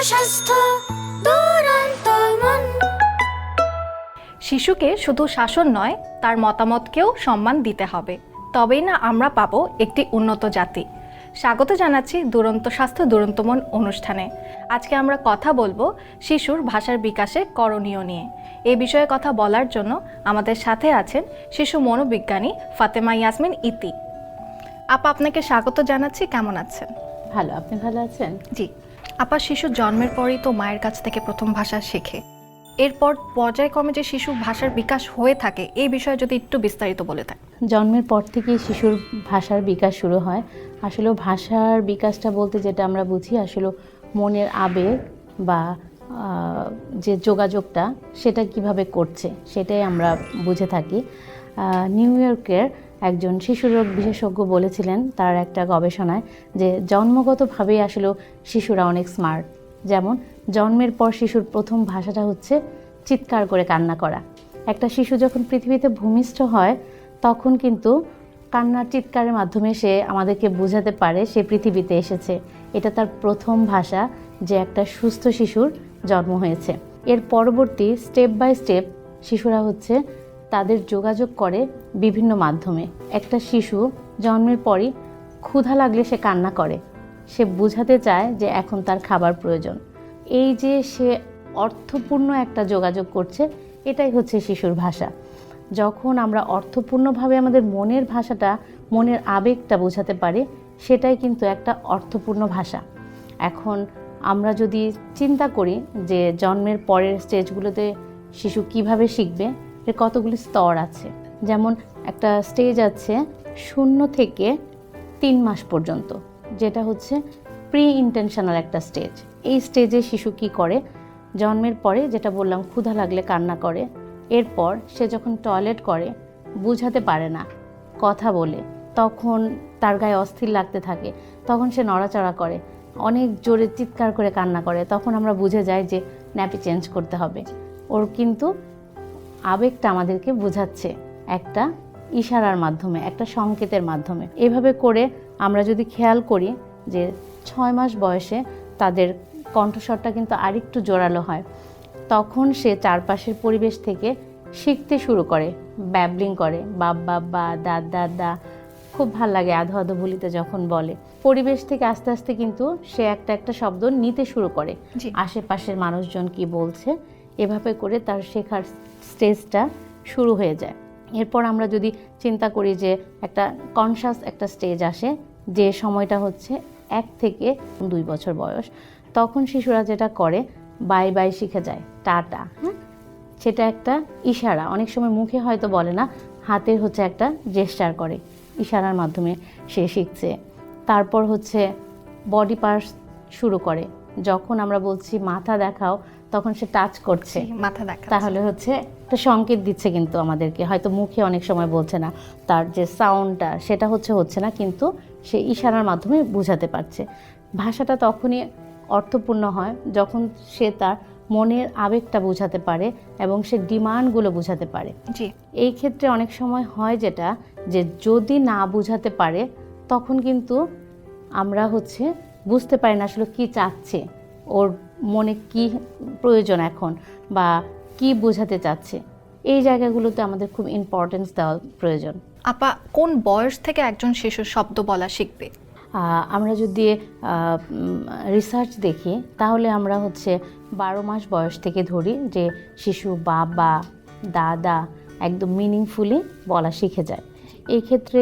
স্বাস্থ্য দুরন্তমন। শিশুকে শুধু শাসন নয়, তার মতামতকেও সম্মান দিতে হবে, তবেই না আমরা পাবো একটি উন্নত জাতি। স্বাগত জানাচ্ছি দুরন্ত স্বাস্থ্য দুরন্ত মন অনুষ্ঠানে। আজকে আমরা কথা বলবো শিশুর ভাষার বিকাশে করণীয় নিয়ে। এই বিষয়ে কথা বলার জন্য আমাদের সাথে আছেন শিশু মনোবিজ্ঞানী ফাতেমা ইয়াসমিন ইতি। আপা, আপনাকে স্বাগত জানাচ্ছি। কেমন আছেন? ভালো, আপনি ভালো আছেন? জি আপা, শিশু জন্মের পরই তো মায়ের কাছ থেকে প্রথম ভাষা শেখে। এরপর পর্যায়ক্রমে যে শিশু ভাষার বিকাশ হয়ে থাকে, এই বিষয়ে যদি একটু বিস্তারিত বলে থাকেন। জন্মের পর থেকেই শিশুর ভাষার বিকাশ শুরু হয়। আসলে ভাষার বিকাশটা বলতে যেটা আমরা বুঝি, আসলে মনের আবেগ বা যে যোগাযোগটা সেটা কিভাবে করছে সেটাই আমরা বুঝে থাকি। নিউ ইয়র্কের একজন শিশুরোগ বিশেষজ্ঞ বলেছিলেন তার একটা গবেষণায় যে জন্মগতভাবেই আসলে শিশুরা অনেক স্মার্ট। যেমন জন্মের পর শিশুর প্রথম ভাষাটা হচ্ছে চিৎকার করে কান্না করা। একটা শিশু যখন পৃথিবীতে ভূমিষ্ঠ হয় তখন কিন্তু কান্নার চিৎকারের মাধ্যমে সে আমাদেরকে বোঝাতে পারে সে পৃথিবীতে এসেছে। এটা তার প্রথম ভাষা, যে একটা সুস্থ শিশুর জন্ম হয়েছে। এর পরবর্তী স্টেপ বাই স্টেপ শিশুরা হচ্ছে তাদের যোগাযোগ করে বিভিন্ন মাধ্যমে। একটা শিশু জন্মের পরই ক্ষুধা লাগলে সে কান্না করে, সে বোঝাতে চায় যে এখন তার খাবার প্রয়োজন। এই যে সে অর্থপূর্ণ একটা যোগাযোগ করছে, এটাই হচ্ছে শিশুর ভাষা। যখন আমরা অর্থপূর্ণভাবে আমাদের মনের ভাষাটা, মনের আবেগটা বোঝাতে পারি, সেটাই কিন্তু একটা অর্থপূর্ণ ভাষা। এখন আমরা যদি চিন্তা করি যে জন্মের পরের স্টেজগুলোতে শিশু কিভাবে শিখবে, এর কতগুলি স্তর আছে। যেমন একটা স্টেজ আছে 0 থেকে 3 মাস পর্যন্ত, যেটা হচ্ছে প্রি ইন্টেনশনাল একটা স্টেজ। এই স্টেজে শিশু কি করে, জন্মের পরে যেটা বললাম ক্ষুধা লাগলে কান্না করে। এরপর সে যখন টয়লেট করে বুঝাতে পারে না, কথা বলে, তখন তার গায়ে অস্থির লাগতে থাকে, তখন সে নড়াচড়া করে, অনেক জোরে চিৎকার করে কান্না করে, তখন আমরা বুঝে যাই যে ন্যাপি চেঞ্জ করতে হবে। ওর কিন্তু আবেগটা আমাদেরকে বোঝাচ্ছে একটা ইশারার মাধ্যমে, একটা সংকেতের মাধ্যমে। এভাবে করে আমরা যদি খেয়াল করি যে 6 মাস বয়সে তাদের কণ্ঠস্বরটা কিন্তু আরেকটু জোরালো হয়, তখন সে চারপাশের পরিবেশ থেকে শিখতে শুরু করে, ব্যাবলিং করে, বাবা বা দা দা। খুব ভাল লাগে আধো আধো বলিতে যখন বলে। পরিবেশ থেকে আস্তে আস্তে কিন্তু সে একটা একটা শব্দ নিতে শুরু করে, আশেপাশের মানুষজন কি বলছে, এভাবে করে তার শেখার স্টেজটা শুরু হয়ে যায়। এরপর আমরা যদি চিন্তা করি যে একটা কনশাস একটা স্টেজ আসে, যে সময়টা হচ্ছে 1 থেকে 2 বছর বয়স, তখন শিশুরা যেটা করে বাই বাই শিখে যায়, টাটা। হ্যাঁ, সেটা একটা ইশারা। অনেক সময় মুখে হয়তো বলে না, হাতের হচ্ছে একটা জেস্চার করে, ইশারার মাধ্যমে সে শিখছে। তারপর হচ্ছে বডি পার্টস শুরু করে। যখন আমরা বলছি মাথা দেখাও, তখন সে টাচ করছে, মাথা দেখা, তাহলে হচ্ছে একটা সংকেত দিচ্ছে কিন্তু আমাদেরকে। হয়তো মুখে অনেক সময় বলছে না, তার যে সাউন্ডটা সেটা হচ্ছে না, কিন্তু সে ইশারার মাধ্যমে বোঝাতে পারছে। ভাষাটা তখনই অর্থপূর্ণ হয় যখন সে তার মনের আবেগটা বোঝাতে পারে এবং সে ডিমান্ডগুলো বোঝাতে পারে। জি, এই ক্ষেত্রে অনেক সময় হয় যেটা, যে যদি না বোঝাতে পারে তখন কিন্তু আমরা হচ্ছে বুঝতে পারি না আসলে কি চাচ্ছে, ওর মনে কি প্রয়োজন এখন, বা কি বোঝাতে চাচ্ছে। এই জায়গাগুলোতে আমাদের খুব ইম্পর্টেন্স দেওয়া প্রয়োজন। আপা, কোন বয়স থেকে একজন শিশু শব্দ বলা শিখবে? আমরা যদি রিসার্চ দেখি তাহলে আমরা হচ্ছে 12 মাস বয়স থেকে ধরি যে শিশু বাবা দাদা একদম মিনিংফুলি বলা শিখে যায়। এই ক্ষেত্রে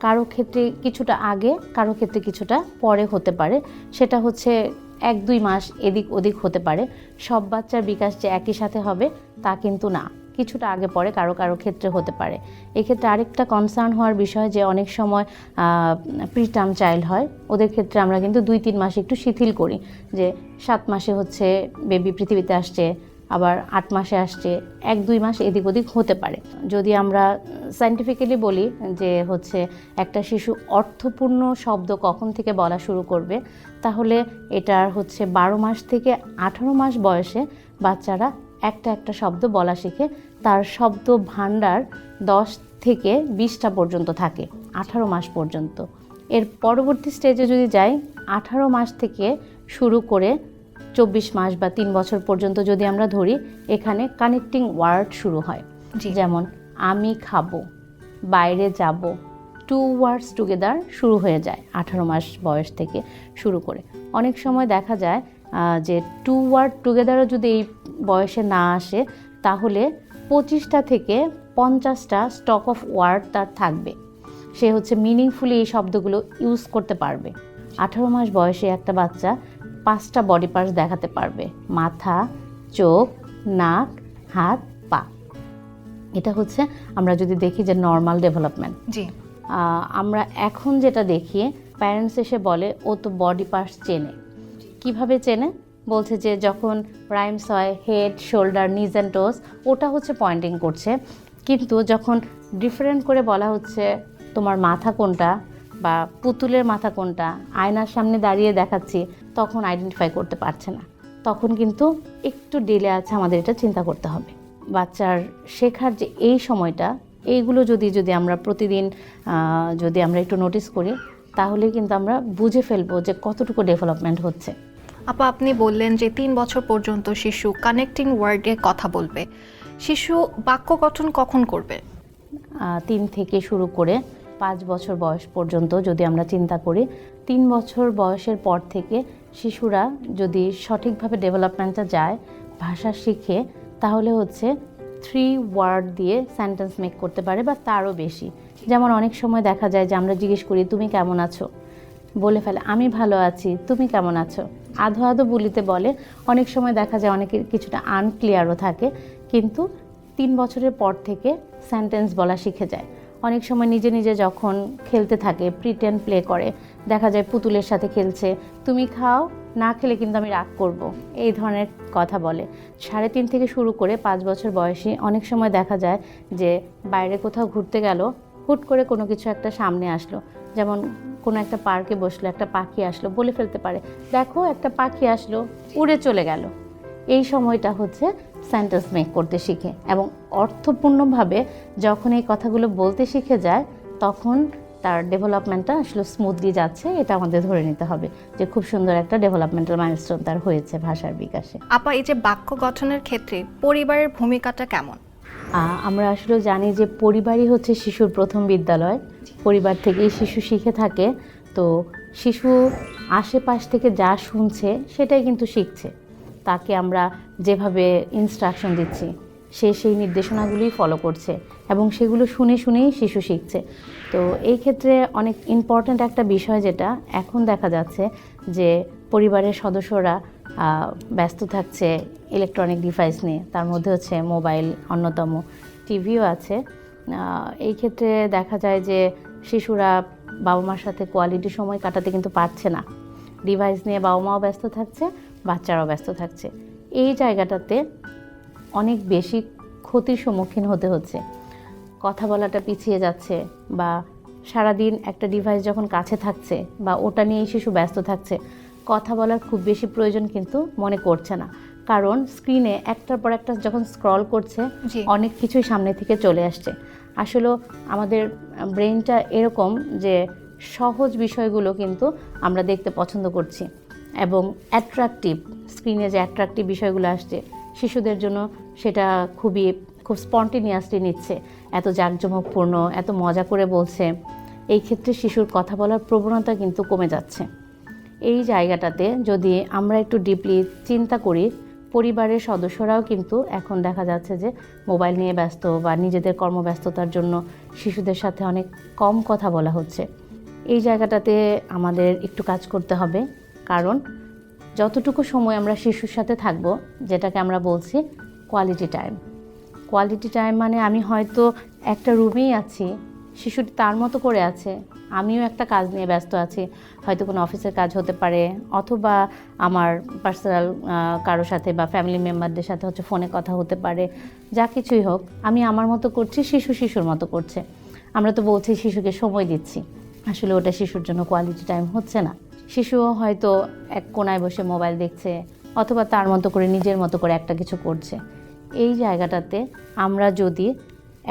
কারো ক্ষেত্রে কিছুটা আগে, কারো ক্ষেত্রে কিছুটা পরে হতে পারে। সেটা হচ্ছে 1-2 মাস এদিক ওদিক হতে পারে। সব বাচ্চার বিকাশ যে একই সাথে হবে তা কিন্তু না, কিছুটা আগে পরে কারো কারো ক্ষেত্রে হতে পারে। এক্ষেত্রে আরেকটা কনসার্ন হওয়ার বিষয় যে অনেক সময় প্রিটার্ম চাইল্ড হয়, ওদের ক্ষেত্রে আমরা কিন্তু 2-3 মাস একটু শিথিল করি, যে 7 মাসে হচ্ছে বেবি পৃথিবীতে আসছে, আবার 8 মাসে আসছে, 1-2 মাস এদিক ওদিক হতে পারে। যদি আমরা সায়েন্টিফিক্যালি বলি যে হচ্ছে একটা শিশু অর্থপূর্ণ শব্দ কখন থেকে বলা শুরু করবে, তাহলে এটার হচ্ছে 12 মাস থেকে 18 মাস বয়সে বাচ্চারা একটা একটা শব্দ বলা শিখে। তার শব্দ ভাণ্ডার 10 থেকে 20টা পর্যন্ত থাকে 18 মাস পর্যন্ত। এর পরবর্তী স্টেজে যদি যাই, 18 মাস থেকে শুরু করে 24 মাস বা 3 বছর পর্যন্ত যদি আমরা ধরি, এখানে কানেক্টিং ওয়ার্ড শুরু হয়। জি। যেমন আমি খাবো, বাইরে যাব, 2 ওয়ার্ডস টুগেদার শুরু হয়ে যায় 18 মাস বয়স থেকে শুরু করে। অনেক সময় দেখা যায় যে 2 ওয়ার্ড টুগেদারও যদি এই বয়সে না আসে, তাহলে 25টা থেকে 50টা স্টক অফ ওয়ার্ড তার থাকবে। সে হচ্ছে মিনিংফুলি এই শব্দগুলো ইউজ করতে পারবে। 18 মাস বয়সে একটা বাচ্চা 5টা বডি পার্টস দেখাতে পারবে: মাথা, চোখ, নাক, হাত, পা। এটা হচ্ছে আমরা যদি দেখি যে নর্মাল ডেভেলপমেন্ট। জি। আমরা এখন যেটা দেখি, প্যারেন্টস এসে বলে ও তো বডি পার্টস চেনে। কিভাবে চেনে? বলছে যে যখন রাইমস হয় হেড, শোল্ডার, নিজ অ্যান্ড টোস, ওটা হচ্ছে পয়েন্টিং করছে। কিন্তু যখন ডিফারেন্ট করে বলা হচ্ছে তোমার মাথা কোনটা বা পুতুলের মাথা কোনটা, আয়নার সামনে দাঁড়িয়ে দেখাচ্ছি, তখন আইডেন্টিফাই করতে পারছে না। তখন কিন্তু একটু ডিলে আছে, আমাদের এটা চিন্তা করতে হবে। বাচ্চার শেখার যে এই সময়টা, এইগুলো যদি আমরা প্রতিদিন যদি আমরা একটু নোটিস করি, তাহলে কিন্তু আমরা বুঝে ফেলবো যে কতটুকু ডেভেলপমেন্ট হচ্ছে। আপা, আপনি বললেন যে 3 বছর পর্যন্ত শিশু কানেক্টিং ওয়ার্ডে কথা বলবে। শিশু বাক্য গঠন কখন করবে? 3 থেকে শুরু করে 5 বছর বয়স পর্যন্ত যদি আমরা চিন্তা করি, 3 বছর বয়সের পর থেকে শিশুরা যদি সঠিকভাবে ডেভেলপমেন্টটা যায়, ভাষা শিখে, তাহলে হচ্ছে 3 ওয়ার্ড দিয়ে সেন্টেন্স মেক করতে পারে বা তারও বেশি। যেমন অনেক সময় দেখা যায় যে আমরা জিজ্ঞেস করি তুমি কেমন আছো, বলে ফেলে আমি ভালো আছি, তুমি কেমন আছো। আধো আধো বলিতে বলে। অনেক সময় দেখা যায় অনেকের কিছুটা আনক্লিয়ারও থাকে, কিন্তু 3 বছরের পর থেকে সেন্টেন্স বলা শিখে যায়। অনেক সময় নিজে নিজে যখন খেলতে থাকে, প্রিটেন্ড প্লে করে, দেখা যায় পুতুলের সাথে খেলছে, তুমি খাও, না খেলে কিন্তু আমি রাগ করব, এই ধরনের কথা বলে। 3.5 থেকে শুরু করে 5 বছর বয়সী অনেক সময় দেখা যায় যে বাইরে কোথাও ঘুরতে গেল, হুট করে কোনো কিছু একটা সামনে আসলো, যেমন কোনো একটা পার্কে বসলো, একটা পাখি আসলো, বলে ফেলতে পারে দেখো একটা পাখি আসলো, উড়ে চলে গেল। এই সময়টা হচ্ছে সেন্টেন্স মেক করতে শিখে, এবং অর্থপূর্ণভাবে যখন এই কথাগুলো বলতে শিখে যায়, তখন তার ডেভেলপমেন্টটা আসলে স্মুথলি যাচ্ছে। এটা আমাদের ধরে নিতে হবে যে খুব সুন্দর একটা ডেভেলপমেন্টাল মাইলস্টোন তার হয়েছে ভাষার বিকাশে। আপা, এই যে বাক্য গঠনের ক্ষেত্রে পরিবারের ভূমিকাটা কেমন? আমরা আসলে জানি যে পরিবারই হচ্ছে শিশুর প্রথম বিদ্যালয়। পরিবার থেকেই শিশু শিখে থাকে। তো শিশু আশেপাশ থেকে যা শুনছে সেটাই কিন্তু শিখছে। তাকে আমরা যেভাবে ইনস্ট্রাকশন দিচ্ছি, সে সেই নির্দেশনাগুলোই ফলো করছে, এবং সেগুলো শুনে শুনেই শিশু শিখছে। তো এই ক্ষেত্রে অনেক ইম্পর্ট্যান্ট একটা বিষয় যেটা এখন দেখা যাচ্ছে, যে পরিবারের সদস্যরা ব্যস্ত থাকছে ইলেকট্রনিক ডিভাইস নিয়ে। তার মধ্যে হচ্ছে মোবাইল অন্যতম, টিভিও আছে। এই ক্ষেত্রে দেখা যায় যে শিশুরা বাবা মার সাথে কোয়ালিটি সময় কাটাতে কিন্তু পারছে না। ডিভাইস নিয়ে বাবা মাও ব্যস্ত থাকছে, বাচ্চারাও ব্যস্ত থাকছে। এই জায়গাটাতে অনেক বেশি ক্ষতির সম্মুখীন হতে হচ্ছে। কথা বলাটা পিছিয়ে যাচ্ছে, বা সারাদিন একটা ডিভাইস যখন কাছে থাকছে বা ওটা নিয়েই শিশু ব্যস্ত থাকছে, কথা বলার খুব বেশি প্রয়োজন কিন্তু মনে করছে না। কারণ স্ক্রিনে একটার পর একটা যখন স্ক্রল করছে, অনেক কিছুই সামনে থেকে চলে আসছে। আসলে আমাদের ব্রেনটা এরকম যে সহজ বিষয়গুলো কিন্তু আমরা দেখতে পছন্দ করছি, এবং অ্যাট্রাকটিভ, স্ক্রিনে যে অ্যাট্রাকটিভ বিষয়গুলো আসছে শিশুদের জন্য সেটা খুব স্পন্টেনিয়াসলি নিচ্ছে, এত জাঁকজমকপূর্ণ, এত মজা করে বলছে। এই ক্ষেত্রে শিশুর কথা বলার প্রবণতা কিন্তু কমে যাচ্ছে। এই জায়গাটাতে যদি আমরা একটু ডিপলি চিন্তা করি, পরিবারের সদস্যরাও কিন্তু এখন দেখা যাচ্ছে যে মোবাইল নিয়ে ব্যস্ত, বা নিজেদের কর্মব্যস্ততার জন্য শিশুদের সাথে অনেক কম কথা বলা হচ্ছে। এই জায়গাটাতে আমাদের একটু কাজ করতে হবে। কারণ যতটুকু সময় আমরা শিশুর সাথে থাকব, যেটাকে আমরা বলছি কোয়ালিটি টাইম। কোয়ালিটি টাইম মানে আমি হয়তো একটা রুমেই আছি, শিশুটি তার মতো করে আছে, আমিও একটা কাজ নিয়ে ব্যস্ত আছি, হয়তো কোনো অফিসের কাজ হতে পারে, অথবা আমার পার্সোনাল কারোর সাথে বা ফ্যামিলি মেম্বারদের সাথে হচ্ছে ফোনে কথা হতে পারে। যা কিছুই হোক, আমি আমার মতো করছি, শিশু শিশুর মতো করছে। আমরা তো বলছি শিশুকে সময় দিচ্ছি, আসলে ওটা শিশুর জন্য কোয়ালিটি টাইম হচ্ছে না। শিশুও হয়তো এক কোনায় বসে মোবাইল দেখছে, অথবা তার মতো করে নিজের মতো করে একটা কিছু করছে। এই জায়গাটাতে আমরা যদি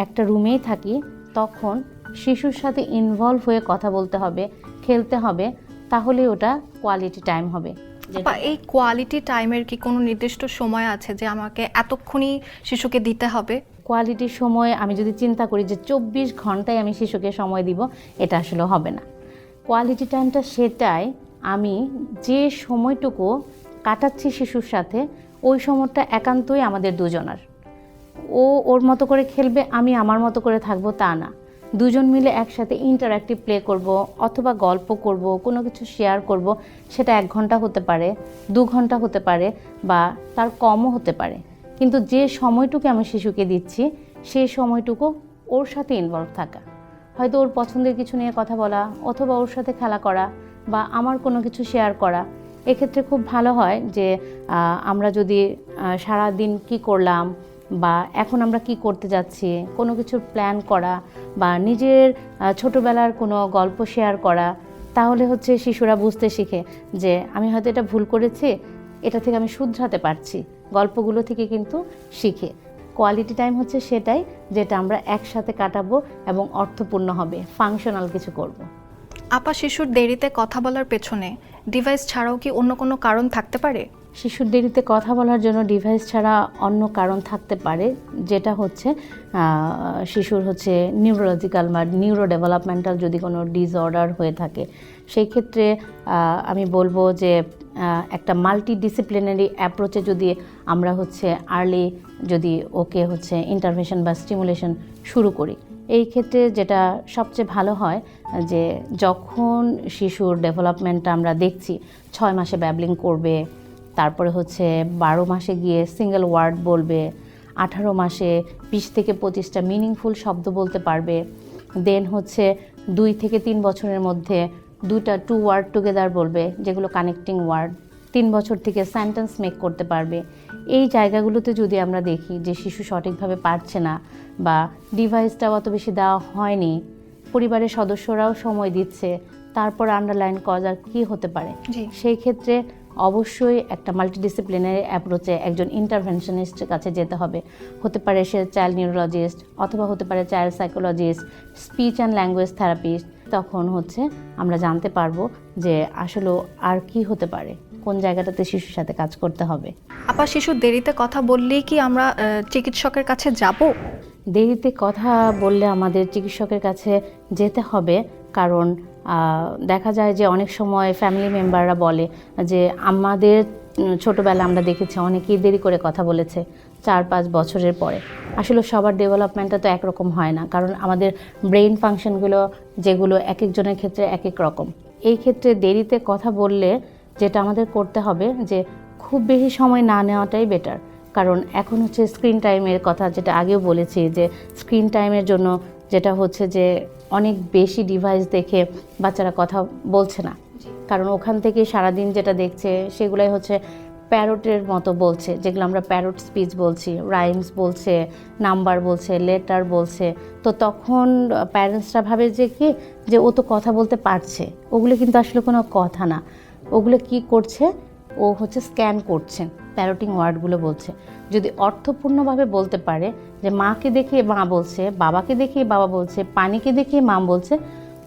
একটা রুমেই থাকি, তখন শিশুর সাথে ইনভলভ হয়ে কথা বলতে হবে, খেলতে হবে, তাহলে ওটা কোয়ালিটি টাইম হবে। আপা, এই কোয়ালিটি টাইমের কি কোনো নির্দিষ্ট সময় আছে যে আমাকে এতক্ষণই শিশুকে দিতে হবে? কোয়ালিটির সময় আমি যদি চিন্তা করি যে 24 ঘন্টায় আমি শিশুকে সময় দিব, এটা আসলে হবে না। কোয়ালিটি টাইমটা সেটাই, আমি যে সময়টুকু কাটাচ্ছি শিশুর সাথে ওই সময়টা একান্তই আমাদের দুজনার। ও ওর মতো করে খেলবে, আমি আমার মতো করে থাকবো তা না। দুজন মিলে একসাথে ইন্টারঅ্যাক্টিভ প্লে করব অথবা গল্প করব, কোনো কিছু শেয়ার করব। সেটা 1 ঘন্টা হতে পারে, 2 ঘন্টা হতে পারে, বা তার কমও হতে পারে। কিন্তু যে সময়টুকু আমি শিশুকে দিচ্ছি সেই সময়টুকু ওর সাথে ইনভলভ থাকা, হয়তো ওর পছন্দের কিছু নিয়ে কথা বলা অথবা ওর সাথে খেলা করা বা আমার কোনো কিছু শেয়ার করা। এক্ষেত্রে খুব ভালো হয় যে আমরা যদি সারা দিন কি করলাম বা এখন আমরা কি করতে যাচ্ছি, কোনো কিছুর প্ল্যান করা বা নিজের ছোটোবেলার কোনো গল্প শেয়ার করা, তাহলে হচ্ছে শিশুরা বুঝতে শিখে যে আমি হয়তো এটা ভুল করেছি, এটা থেকে আমি শুধরাতে পারছি। গল্পগুলো থেকে কিন্তু শিখে। কোয়ালিটি টাইম হচ্ছে সেটাই যেটা আমরা একসাথে কাটাবো এবং অর্থপূর্ণ হবে, ফাংশনাল কিছু করব। আপা, শিশুর দেরিতে কথা বলার পেছনে ডিভাইস ছাড়াও কি অন্য কোনো কারণ থাকতে পারে? শিশুর দেরিতে কথা বলার জন্য ডিভাইস ছাড়া অন্য কারণ থাকতে পারে, যেটা হচ্ছে শিশুর হচ্ছে নিউরোলজিক্যাল বা নিউরো ডেভেলপমেন্টাল যদি কোনো ডিসঅর্ডার হয়ে থাকে, সেই ক্ষেত্রে আমি বলবো যে একটা মাল্টিডিসিপ্লিনারি অ্যাপ্রোচে যদি আমরা হচ্ছে আর্লি যদি ওকে হচ্ছে ইন্টারভেনশন বা স্টিমুলেশন শুরু করি, এই ক্ষেত্রে যেটা সবচেয়ে ভালো হয় যে যখন শিশুর ডেভেলপমেন্টটা আমরা দেখছি 6 মাসে ব্যাবলিং করবে, তারপরে হচ্ছে 12 মাসে গিয়ে সিঙ্গেল ওয়ার্ড বলবে, 18 মাসে 20 থেকে 25টা মিনিংফুল শব্দ বলতে পারবে, দেন হচ্ছে 2 থেকে 3 বছরের মধ্যে 2টা টু ওয়ার্ড টুগেদার বলবে যেগুলো কানেক্টিং ওয়ার্ড, 3 বছর থেকে সেন্টেন্স মেক করতে পারবে। এই জায়গাগুলোতে যদি আমরা দেখি যে শিশু সঠিকভাবে পারছে না বা ডিভাইসটা অত বেশি দেওয়া হয়নি, পরিবারের সদস্যরাও সময় দিচ্ছে, তারপর আন্ডারলাইন কজ আর কী হতে পারে, সেই ক্ষেত্রে অবশ্যই একটা মাল্টিডিসিপ্লিনারি অ্যাপ্রোচে একজন ইন্টারভেনশনিস্টের কাছে যেতে হবে। হতে পারে সে চাইল্ড নিউরোলজিস্ট অথবা হতে পারে child psychologist, speech and language therapist. তখন হচ্ছে আমরা জানতে পারবো যে আসলে আর কি হতে পারে, কোন জায়গাটাতে শিশুর সাথে কাজ করতে হবে। আপা, শিশু দেরিতে কথা বললেই কি আমরা চিকিৎসকের কাছে যাব? দেরিতে কথা বললে আমাদের চিকিৎসকের কাছে যেতে হবে, কারণ দেখা যায় যে অনেক সময় ফ্যামিলি মেম্বাররা বলে যে আমাদের ছোটোবেলা আমরা দেখেছি অনেকেই দেরি করে কথা বলেছে 4-5 বছরের পরে। আসলে সবার ডেভেলপমেন্টটা তো একরকম হয় না, কারণ আমাদের ব্রেইন ফাংশনগুলো যেগুলো এক একজনের ক্ষেত্রে এক এক রকম। এই ক্ষেত্রে দেরিতে কথা বললে যেটা আমাদের করতে হবে যে খুব বেশি সময় না নেওয়াটাই বেটার। কারণ এখন হচ্ছে স্ক্রিন টাইমের কথা যেটা আগেও বলেছি, যে স্ক্রিন টাইমের জন্য যেটা হচ্ছে যে অনেক বেশি ডিভাইস দেখে বাচ্চারা কথা বলছে না, কারণ ওখান থেকে সারাদিন যেটা দেখছে সেগুলাই হচ্ছে প্যারটের মতো বলছে, যেগুলো আমরা প্যারট স্পিচ বলছি, রাইমস বলছে, নাম্বার বলছে, লেটার বলছে। তো তখন প্যারেন্টসরা ভাবে যে কি যে ও তো কথা বলতে পারছে, ওগুলো কিন্তু আসলে কোনো কথা না। ওগুলো কি করছে, ও হচ্ছে স্ক্যান করছে, প্যারটিং ওয়ার্ডগুলো বলছে। যদি অর্থপূর্ণভাবে বলতে পারে যে মাকে দেখিয়ে মা বলছে, বাবাকে দেখিয়ে বাবা বলছে, পানিকে দেখিয়ে মা বলছে,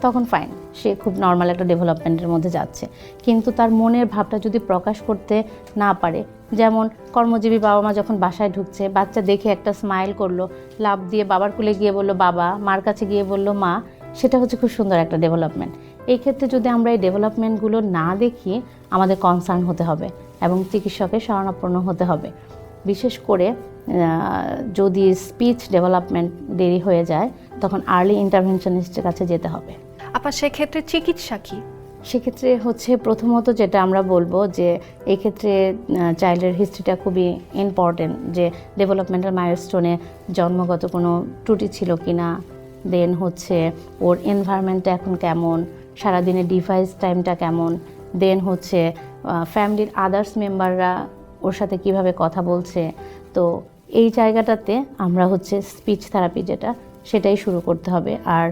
তখন ফাইন, সে খুব নর্মাল একটা ডেভেলপমেন্টের মধ্যে যাচ্ছে। কিন্তু তার মনের ভাবটা যদি প্রকাশ করতে না পারে, যেমন কর্মজীবী বাবা মা যখন বাসায় ঢুকছে, বাচ্চা দেখে একটা স্মাইল করলো, লাফ দিয়ে বাবার কোলে গিয়ে বললো বাবা, মার কাছে গিয়ে বললো মা, সেটা হচ্ছে খুব সুন্দর একটা ডেভেলপমেন্ট। এই ক্ষেত্রে যদি আমরা এই ডেভেলপমেন্টগুলো না দেখি, আমাদের কনসার্ন হতে হবে এবং চিকিৎসকের শরণাপন্ন হতে হবে। বিশেষ করে যদি স্পিচ ডেভেলপমেন্ট দেরি হয়ে যায়, তখন আর্লি ইন্টারভেনশনিস্টের কাছে যেতে হবে। আপা, সেক্ষেত্রে চিকিৎসা কি? সেক্ষেত্রে হচ্ছে প্রথমত যেটা আমরা বলবো যে এই ক্ষেত্রে চাইল্ডের হিস্ট্রিটা খুবই ইম্পর্টেন্ট, যে ডেভেলপমেন্টাল মাইলস্টোনে জন্মগত কোনো ত্রুটি ছিল কি না, দেন হচ্ছে ওর এনভায়রনমেন্টটা এখন কেমন, সারাদিনের ডিভাইস টাইমটা কেমন, দেন হচ্ছে ফ্যামিলির আদার্স মেম্বাররা ওর সাথে কিভাবে কথা বলছে। তো এই জায়গাটাতে আমরা হচ্ছে স্পিচ থেরাপি যেটা, সেটাই শুরু করতে হবে। আর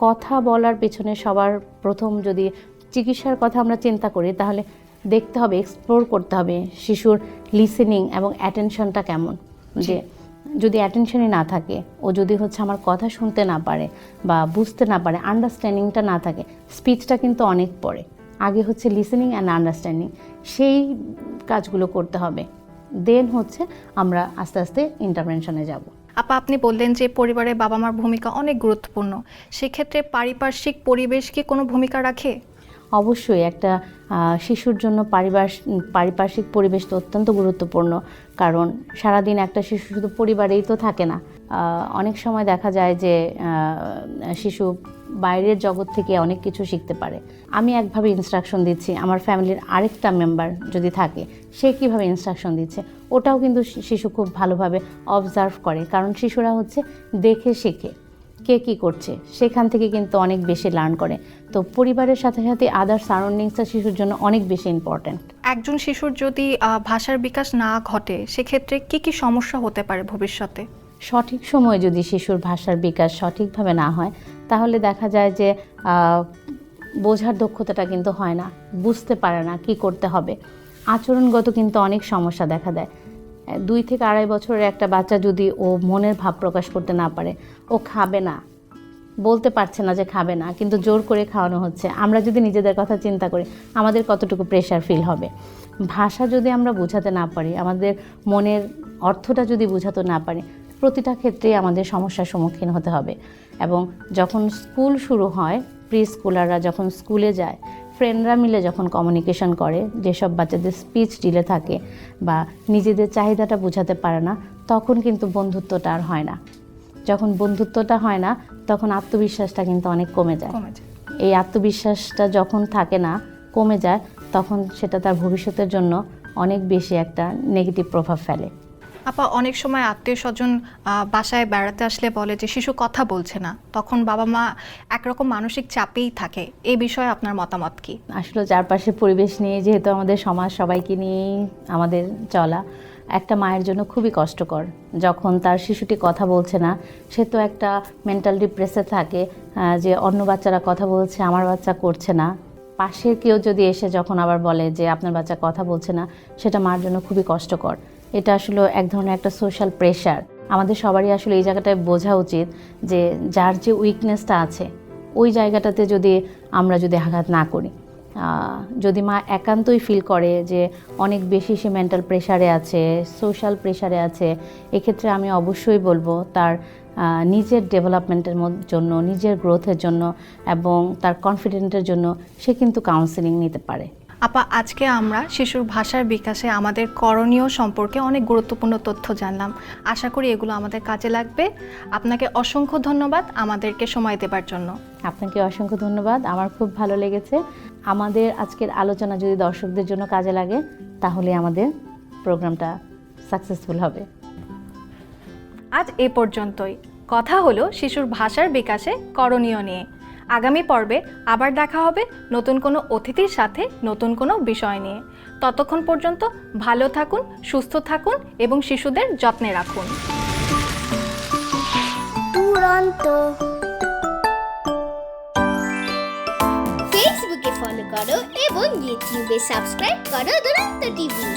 কথা বলার পেছনে সবার প্রথম যদি চিকিৎসার কথা আমরা চিন্তা করি, তাহলে দেখতে হবে, এক্সপ্লোর করতে হবে শিশুর লিসেনিং এবং অ্যাটেনশনটা কেমন। যে যদি অ্যাটেনশনই না থাকে, ও যদি হচ্ছে আমার কথা শুনতে না পারে বা বুঝতে না পারে, আন্ডারস্ট্যান্ডিংটা না থাকে, স্পিচটা কিন্তু অনেক পরে। আগে হচ্ছে লিসেনিং অ্যান্ড আন্ডারস্ট্যান্ডিং, সেই কাজগুলো করতে হবে, দেন হচ্ছে আমরা আস্তে আস্তে ইন্টারভেনশনে যাব। আপা, আপনি বললেন যে পরিবারে বাবা মার ভূমিকা অনেক গুরুত্বপূর্ণ, সেক্ষেত্রে পারিপার্শ্বিক পরিবেশ কি কোনো ভূমিকা রাখে? অবশ্যই একটা শিশুর জন্য পারিপার্শ্বিক পরিবেশ তো অত্যন্ত গুরুত্বপূর্ণ, কারণ সারাদিন একটা শিশু শুধু পরিবারেই তো থাকে না। অনেক সময় দেখা যায় যে শিশু বাইরের জগৎ থেকে অনেক কিছু শিখতে পারে। আমি একভাবে ইনস্ট্রাকশন দিচ্ছি, আমার ফ্যামিলির আরেকটা মেম্বার যদি থাকে সে কীভাবে ইনস্ট্রাকশন দিচ্ছে, ওটাও কিন্তু শিশু খুব ভালোভাবে অবজার্ভ করে, কারণ শিশুরা হচ্ছে দেখে শেখে, কে কী করছে সেখান থেকে কিন্তু অনেক বেশি লার্ন করে। তো পরিবারের সাথে সাথে আদার সারাউন্ডিংসটা শিশুর জন্য অনেক বেশি ইম্পর্ট্যান্ট। একজন শিশুর যদি ভাষার বিকাশ না ঘটে, সেক্ষেত্রে কি কি সমস্যা হতে পারে ভবিষ্যতে? সঠিক সময়ে যদি শিশুর ভাষার বিকাশ সঠিকভাবে না হয়, তাহলে দেখা যায় যে বোঝার দক্ষতাটা কিন্তু হয় না, বুঝতে পারে না কি করতে হবে। আচরণগত কিন্তু অনেক সমস্যা দেখা দেয়। 2 থেকে 2.5 বছরের একটা বাচ্চা যদি ও মনের ভাব প্রকাশ করতে না পারে, ও খাবে না, বলতে পারছে না যে খাবে না, কিন্তু জোর করে খাওয়ানো হচ্ছে। আমরা যদি নিজেদের কথা চিন্তা করি, আমাদের কতটুকু প্রেশার ফিল হবে। ভাষা যদি আমরা বোঝাতে না পারি, আমাদের মনের অর্থটা যদি বোঝাতে না পারি, প্রতিটা ক্ষেত্রেই আমাদের সমস্যার সম্মুখীন হতে হবে। এবং যখন স্কুল শুরু হয়, প্রি স্কুলাররা যখন স্কুলে যায়, ফ্রেন্ডরা মিলে যখন কমিউনিকেশন করে, যেসব বাচ্চাদের স্পিচ ডিলে থাকে বা নিজেদের চাহিদাটা বোঝাতে পারে না, তখন কিন্তু বন্ধুত্বটা আর হয় না। যখন বন্ধুত্বটা হয় না, তখন আত্মবিশ্বাসটা কিন্তু অনেক কমে যায়। এই আত্মবিশ্বাসটা যখন থাকে না, কমে যায়, তখন সেটা তার ভবিষ্যতের জন্য অনেক বেশি একটা নেগেটিভ প্রভাব ফেলে। আপা, অনেক সময় আত্মীয় স্বজন বাসায় বেড়াতে আসলে বলে যে শিশু কথা বলছে না, তখন বাবা মা একরকম মানসিক চাপেই থাকে। এই বিষয়ে আপনার মতামত কি? আসলে চারপাশের পরিবেশ নিয়ে, যেহেতু আমাদের সমাজ সবাইকে নিয়েই আমাদের চলা, একটা মায়ের জন্য খুবই কষ্টকর। যখন তার শিশুটি কথা বলছে না, সে তো একটা মেন্টাল ডিপ্রেসে থাকে যে অন্য বাচ্চারা কথা বলছে, আমার বাচ্চা করছে না। পাশের কেউ যদি এসে যখন আবার বলে যে আপনার বাচ্চা কথা বলছে না, সেটা মার জন্য খুবই কষ্টকর। এটা আসলে এক ধরনের একটা সোশ্যাল প্রেশার। আমাদের সবারই আসলে এই জায়গাটায় বোঝা উচিত যে যার যে উইকনেসটা আছে, ওই জায়গাটাতে আমরা যদি আঘাত না করি। যদি মা একান্তই ফিল করে যে অনেক বেশি সে মেন্টাল প্রেশারে আছে, সোশ্যাল প্রেশারে আছে, এক্ষেত্রে আমি অবশ্যই বলবো তার নিজের ডেভেলপমেন্টের জন্য, নিজের গ্রোথের জন্য এবং তার কনফিডেন্টের জন্য সে কিন্তু কাউন্সেলিং নিতে পারে। আপা, আজকে আমরা শিশুর ভাষার বিকাশে আমাদের করণীয় সম্পর্কে অনেক গুরুত্বপূর্ণ তথ্য জানলাম। আশা করি এগুলো আমাদের কাজে লাগবে। আপনাকে অসংখ্য ধন্যবাদ আমাদেরকে সময় দেবার জন্য। আপনাকে অসংখ্য ধন্যবাদ, আমার খুব ভালো লেগেছে। আমাদের আজকের আলোচনা যদি দর্শকদের জন্য কাজে লাগে, তাহলে আমাদের প্রোগ্রামটা সাকসেসফুল হবে। আজ এ পর্যন্তই। কথা হলো শিশুর ভাষার বিকাশে করণীয় নিয়ে। আগামী পর্বে আবার দেখা হবে নতুন কোনো অতিথির সাথে, নতুন কোনো বিষয় নিয়ে। ততক্ষণ পর্যন্ত ভালো থাকুন, সুস্থ থাকুন এবং শিশুদের যত্নে রাখুন। দুরন্ত ফেসবুকে ফলো করো এবং ইউটিউবে সাবস্ক্রাইব করো দুরন্ত টিভি।